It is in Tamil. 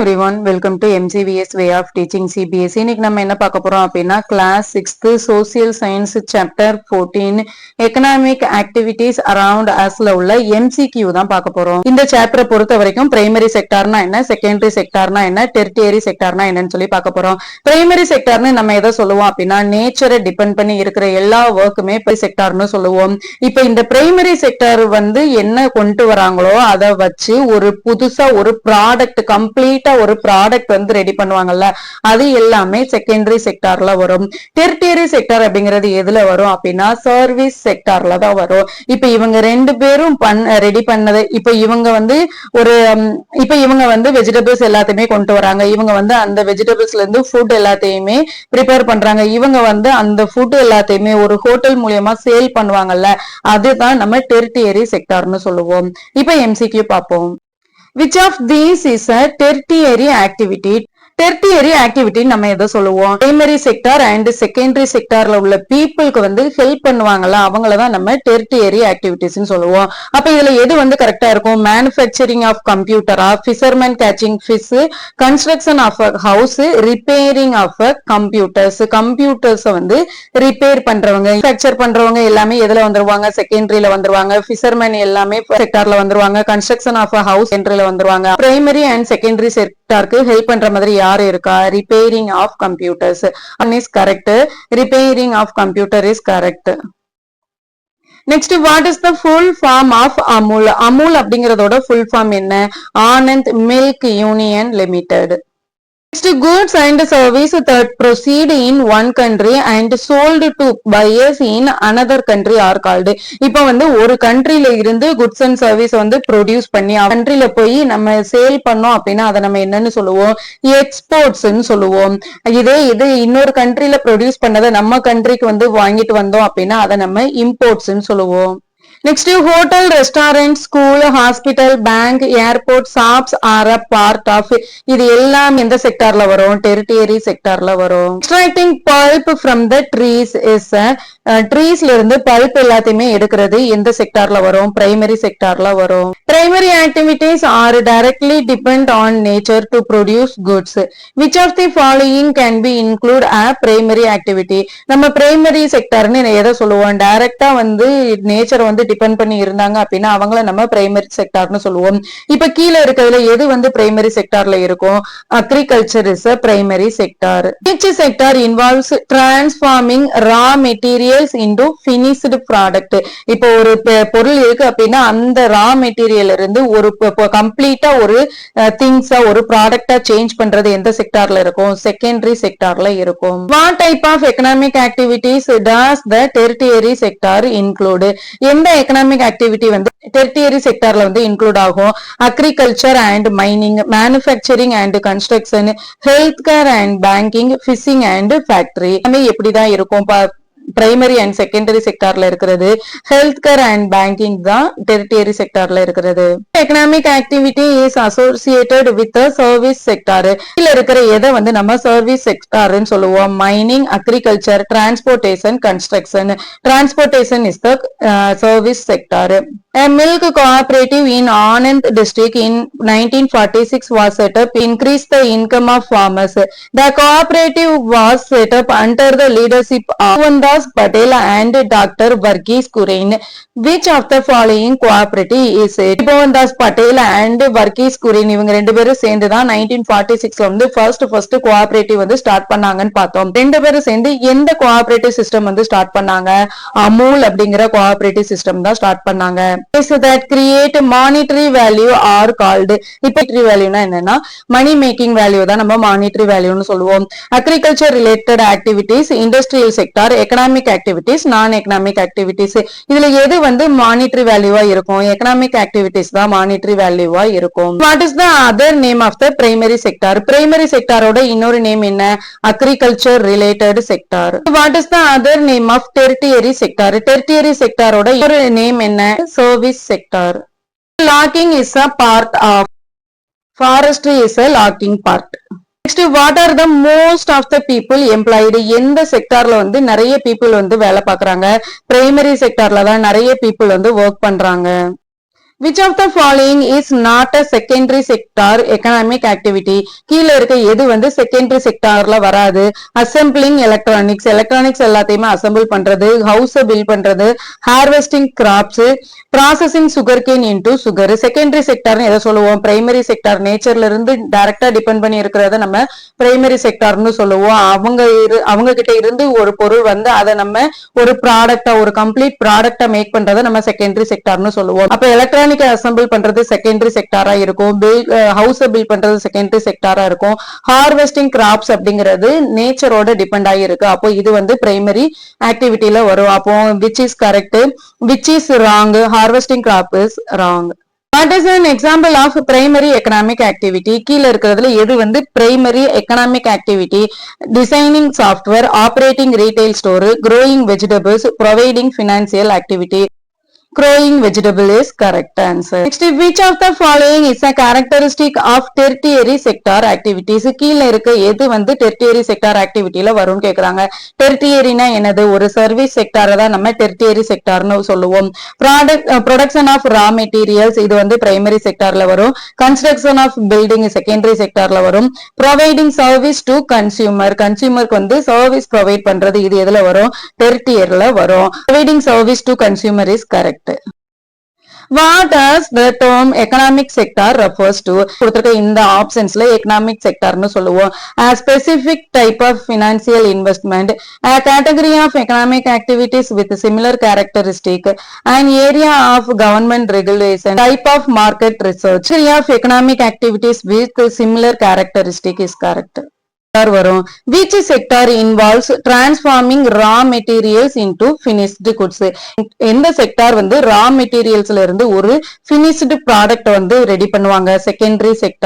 everyone, welcome to MCVS way of teaching CBSE. இன்னைக்கு நம்ம என்ன பார்க்க போறோம் அப்படின்னா class 6th social science chapter 14 economic activities around usல உள்ள MCQ தான் பார்க்க போறோம். இந்த சாப்டரை பொறுத்த வரைக்கும் பிரைமரி செக்டார்னா என்ன, செகண்டரி செக்டார்னா என்ன, டெரிட்டரி செக்டார்னா என்னன்னு சொல்லி பார்க்க போறோம். பிரைமரி செக்டார்னு நம்ம எதை சொல்லுவோம் அப்படின்னா நேச்சரை டிபெண்ட் பண்ணி இருக்கிற எல்லா ஒர்க்குமே செக்டார்னு சொல்லுவோம். இப்ப இந்த பிரைமரி செக்டார் என்ன கொண்டு வராங்களோ அதை வச்சு ஒரு புதுசா ஒரு ப்ராடக்ட் கம்ப்ளீட்டா ஒரு ப்ராடக்ட் ரெடி பண்ணுவாங்கல்ல, அது எல்லாமே செகண்டரி செக்டார்ல வரும். டெரிட்டரி செக்டார் அப்படிங்கிறது எதுல வரும் அப்படின்னா சர்வீஸ் செக்டார்ல தான் வரும். இப்ப இவங்க ரெண்டு பேரும் ரெடி பண்ணது, இப்ப இவங்க வெஜிடபிள்ஸ் எல்லாத்தையுமே கொண்டு வராங்க. இவங்க அந்த வெஜிடபிள்ஸ்ல இருந்து ஃபுட் எல்லாத்தையுமே ப்ரிப்பேர் பண்றாங்க. இவங்க அந்த ஃபுட் எல்லாத்தையுமே ஒரு ஹோட்டல் மூலியமா சேல் பண்ணுவாங்கல்ல, அதுதான் நம்ம டெரிட்டரி செக்டார்னு சொல்லுவோம். இப்ப MCQ பார்ப்போம். Which of these is a tertiary activity? Territory activity நம்ம எதை சொல்லுவோம்? பிரைமரி செக்டார் அண்ட் செகண்டரி செக்டார்ல உள்ள பீப்புளுக்கு ஹெல்ப் பண்ணுவாங்கல்ல, அவங்களதான் நம்ம டெரிட்டரி ஆக்டிவிட்டிஸ் சொல்லுவோம். அப்ப இதுல எது கரெக்டா இருக்கும்? மேனுஃபேக்சரிங் ஆஃப் கம்ப்யூட்டரா, fisherman catching fish, construction of a house, repairing of a computers. Computers repair பண்றவங்க, மேனுஃபேக்சர் பண்றவங்க எல்லாமே எதுல வந்துருவாங்க? செகண்டரியில வந்துருவாங்க. ஃபிஷர்மேன் எல்லாமே செக்டார்ல வந்துருவாங்க. கன்ஸ்ட்ரக்ஷன் ஆஃப் அ ஹவுஸ் செகண்டரியில வந்துருவாங்க. பிரைமரி அண்ட் செகண்டரி செக்டாருக்கு ஹெல்ப் பண்ற மாதிரி யாரு இருக்கா? Repairing of computers is correct. Repairing of computer is correct. Next, what is the full form of Amul? Amul அப்படிங்கறதோட ஃபுல் ஃபார்ம் என்ன? Anand milk union limited. Next, goods and service that proceed in one country and sold to buyers in another country are called. இப்ப ஒரு கண்ட்ரில இருந்து goods and service ப்ரொடியூஸ் பண்ணி கண்ட்ரில போய் நம்ம சேல் பண்ணோம் அப்படின்னா அதை நம்ம என்னன்னு சொல்லுவோம்? எக்ஸ்போர்ட்ஸ்ன்னு சொல்லுவோம். இது இன்னொரு கண்ட்ரில ப்ரொடியூஸ் பண்ணதை நம்ம கண்ட்ரிக்கு வாங்கிட்டு வந்தோம் அப்படின்னா அதை நம்ம இம்போர்ட்ஸ்ன்னு சொல்லுவோம். Next, hotel, restaurant, school, hospital, bank, airport, shops are a part of. இது எல்லாம் எந்த செக்டார்ல வரும்? டெரிட்டரி செக்டார்ல வரும். Extracting pulp from the trees is ட்ரீஸ்ல இருந்து பல்ப் எல்லாத்தையுமே எடுக்கிறது எந்த செக்டார்ல வரும்? பிரைமரி செக்டார்ல வரும். Primary activities are directly depend on nature to produce goods. Which of the following can be include a primary activity? நம்ம பிரைமரி செக்டார்னு எதை சொல்லுவோம்? டைரக்டா நேச்சர் டிபெண்ட் பண்ணி இருந்தாங்க அப்படின்னா அவங்கள நம்ம பிரைமரி செக்டார்னு சொல்லுவோம். இப்ப கீழே இருக்கிறதுல எது பிரைமரி செக்டார்ல இருக்கும்? Agriculture is a primary sector. Which sector involves transforming raw materials into finished product? இப்போ ஒரு பொருள் இருக்கு அப்படின்னா அந்த ரா மெட்டீரியல் இருந்து ஒரு கம்ப்ளீட்டா ஒரு திங்ஸா ஒரு ப்ராடக்டா சேஞ்ச் பண்றது எந்த செக்டார்ல இருக்கும்? செகண்டரி செக்டார்ல இருக்கும். What type of economic activities does the tertiary sector include? எந்த எக்கனாமிக் ஆக்டிவிட்டி டெரிட்டரி செக்டார்ல இன்க்ளூட் ஆகும்? Agriculture and mining, manufacturing and construction, health care and banking, phishing and factory. எப்படிதான் இருக்கும்? பிரைமரி அண்ட் செகண்டரி செக்டார்ல இருக்கிறது ஹெல்த் கேர் அண்ட் பேங்கிங் தான் டெரிட்டரி செக்டார்ல இருக்கிறது. Economic activity is associated with service sector. இதுல இருக்கிற எதை நம்ம சர்வீஸ் செக்டார்னு சொல்லுவோம்? Mining, agriculture, transportation, construction. Transportation is the service sector. A milk cooperative in Anand district in 1946 was set up to increase the income of farmers. The cooperative was set up under the leadership of Mohandas Patel and Dr. Varghese Kurian. Which of the following cooperative is it? Mohandas Patel and Varghese Kurian இவங்க ரெண்டு பேரும் சேர்ந்து தான் 1946ல ஃபர்ஸ்ட் கோஆபரேட்டிவ் ஸ்டார்ட் பண்ணாங்கன்னு பார்த்தோம். ரெண்டு பேரும் சேர்ந்து எந்த கோஆபரேட்டிவ் சிஸ்டம் ஸ்டார்ட் பண்ணாங்க? அமுல் அப்படிங்கிற கோஆபரேட்டிவ் சிஸ்டம் தான் ஸ்டார்ட் பண்ணாங்க. That create monetary value are called. இப்ப monetary வேல்யூனா என்னன்னா மணி மேக்கிங் வேல்யூ தான் நம்ம மானிட்டரி வேல்யூன்னு சொல்லுவோம். Agriculture related activities, industrial sector, economic activities, non economic activities. இதுல எது மானிட்டரி வேல்யூவா இருக்கும்? எக்கனாமிக் ஆக்டிவிட்டிஸ் தான் மானிட்டரி வேல்யூவா இருக்கும். What is the other name of the primary sector? Primary செக்டாரோட இன்னொரு நேம் என்ன? Agriculture related sector. What is the other name of tertiary sector? Tertiary செக்டாரோட இன்னொரு நேம் என்ன? Service sector. Logging is a part of. Forestry is a logging part. Next, what are the most of the people employed? எந்த செக்டார்ல நிறைய people வேலை பார்க்கறாங்க? பிரைமரி செக்டார்ல தான் நிறைய people work பண்றாங்க. Which of the following is not a secondary sector economic activity? கீழ இருக்க எது வந்து secondary sectorல வராது? Assembling electronics, electronics எல்லாத்தையுமே assemble பண்றது, house build பண்றது, harvesting crops, processing sugarcane into sugar. Secondary sector எதை சொல்லுவோம்? Primary sector நேச்சர்ல இருந்து டைரக்டா டிபெண்ட் பண்ணி இருக்கிறத நம்ம பிரைமரி செக்டார்னு சொல்லுவோம். அவங்க கிட்ட இருந்து ஒரு பொருள் வந்து அதை நம்ம ஒரு ப்ராடக்டா ஒரு கம்ப்ளீட் ப்ராடக்டா மேக் பண்றதை நம்ம செகண்டரி செக்டார்னு சொல்லுவோம். அப்ப எலக்ட்ரானிக் அசெம்பிள் பண்றது செகண்டரி செக்டாரா இருக்கும், ஹவுஸ் பில்ட் பண்றது செகண்டரி செக்டாரா இருக்கும், ஹார்வெஸ்டிங் கிராப்ஸ் அப்படிங்கிறது நேச்சரோட டிபெண்ட் ஆகிருக்கு. அப்போ இது வந்து பிரைமரி ஆக்டிவிட்டியில வரும். அப்போ which is correct, which is wrong, harvesting crop is wrong. What is an example of primary economic activity? கீழ இருக்கிறதுல எது வந்து primary economic activity? Designing software, operating retail store, growing vegetables, providing financial activity. Growing vegetable is correct answer. Next, which of the following is a characteristic of tertiary sector activities? கீழ இருக்க எது வந்து tertiary sector activityல வரும்னு கேக்குறாங்க. tertiaryனா என்னது? ஒரு சர்வீஸ் செக்டாரை தான் நம்ம tertiary sectorனு சொல்லுவோம். Production of raw materials இது வந்து primary sectorல வரும். Construction of building secondary sectorல வரும். Providing service to consumer, consumerக்கு வந்து service provide பண்றது இது எதுல வரும்? tertiaryல வரும். Providing service to consumer is correct. What does the term economic sector refers to? கொடுத்திருக்க இந்த ஆப்ஷன்ஸ்ல economic sectorனு சொல்லுவோம். A specific type of financial investment, a category of economic activities with similar characteristic, an area of government regulation, type of market research. Area of economic activities with similar characteristic is correct. வரும். Which sector involves transforming raw materials into finished goods? எந்த செக்டார் வந்து raw materialsல இருந்து ஒரு finished product வந்து ரெடி பண்ணுவாங்க? Secondary sector.